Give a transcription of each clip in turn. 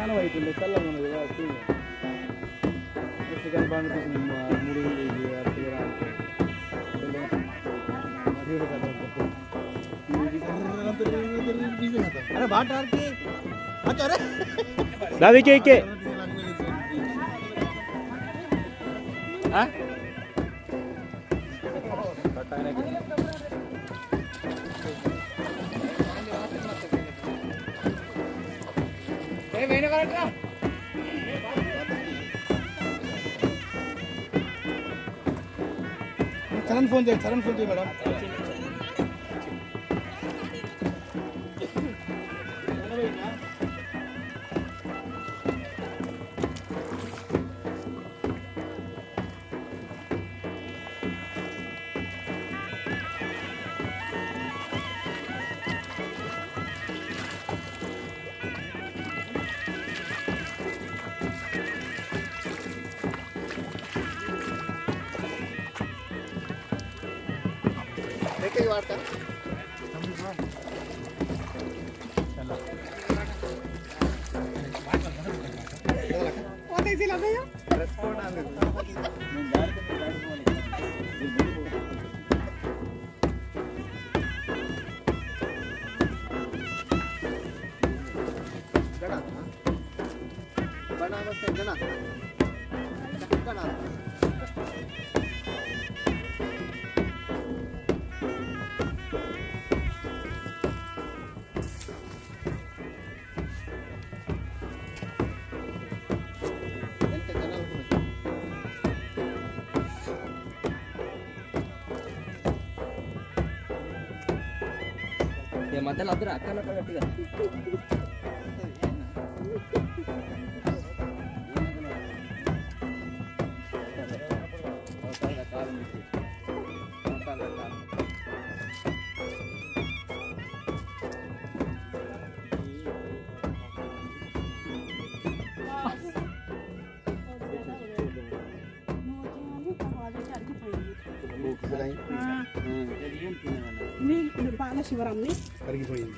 చాలా అవుతుంది చల్లగా ఉన్నది చికెన్ పండు 3 अरे बात डाल के अच्छा अरे दादी के हाँ मैंने करा चरण फोन चाहिए मैडम देखिए बात कर बहुत ऐसे लग रही है रेस्पॉन्ड आ रही है बना बस गना गना ya mata la otra acá la paga tira ini depannya si Waram nih pergi poin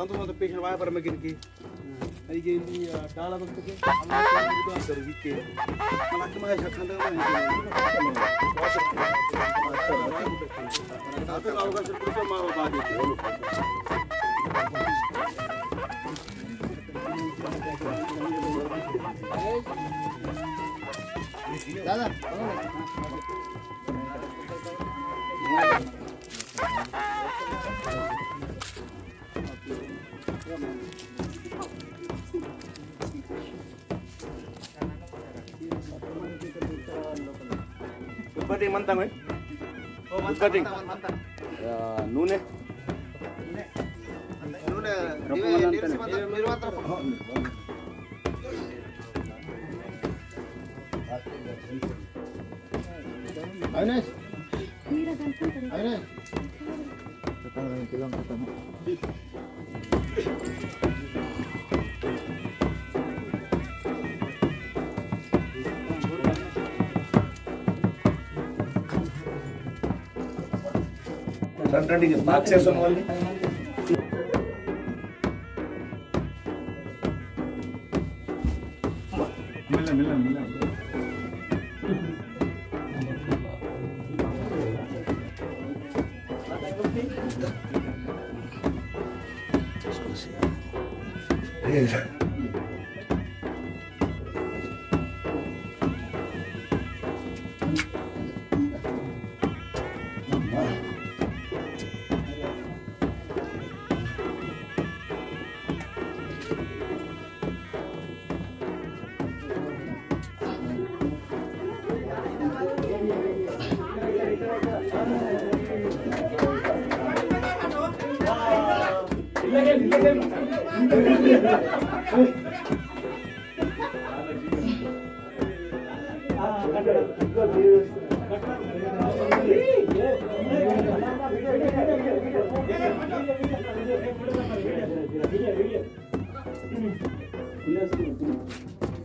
संतोष पेशेंट वाया पर मगिन की अरे ये डाला तो के तो अंदर वीक के मला के माझ्या खंड आता अवकाश पुढचा मावा भाग येतो दादा Bating mantang eh? Oh bating. Nune. Nune. Miru mantang. Aines. Aines. Tetangga bilang ketemu. రండి పార్క్ చేస్తున్న వాళ్ళని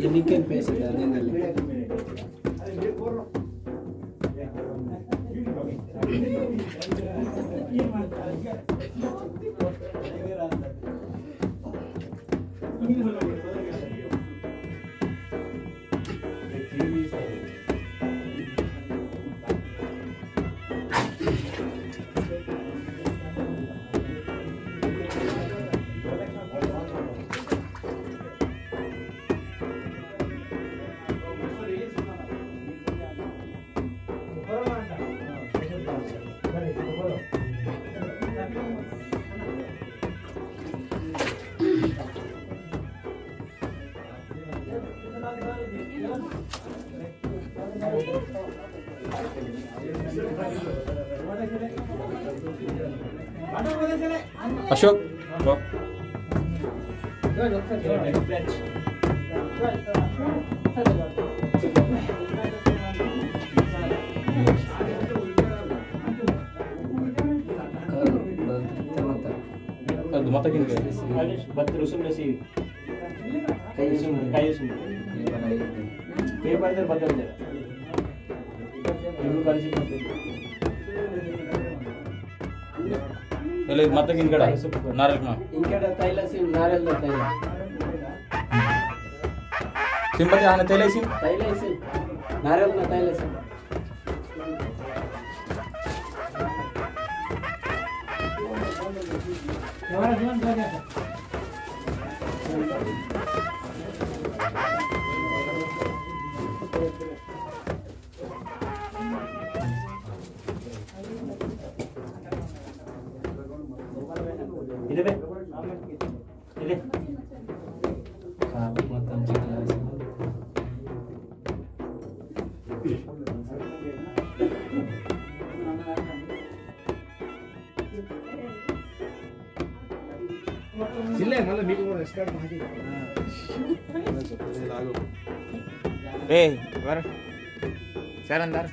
ಎಲ್ಲಿಗೆ ಪೇಸಿದ ನಿನ್ನಲ್ಲಿ Ashok mata gini kan? Batu rusum nasi. Kayu sum. Paper ter batu aja. Dulu kali sih. Ele mata gini kada? Naral ma. Ingkada Thailand sim naral da Thailand. Simpati ane Thailand sim? Thailand sim. Naral na Thailand sim. Ini be. Ini. Kamu matang jelas. జిల్లే మళ్ళీ మీకు కూడా start మాకి ఏ వర సరందర్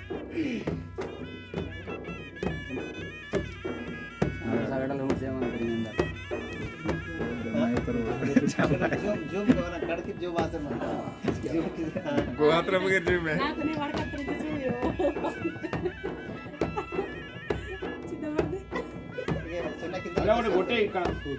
సగడలు చేయమనుకుంటున్నా जो गवाना कड़की जो बात है గోత్ర బగర్ జీ మే నాకు నీ వడకత్ర చూయో చిన్నబడి सुनने की ఇలా ఒకటి కొట్టే ఇక్కడ तो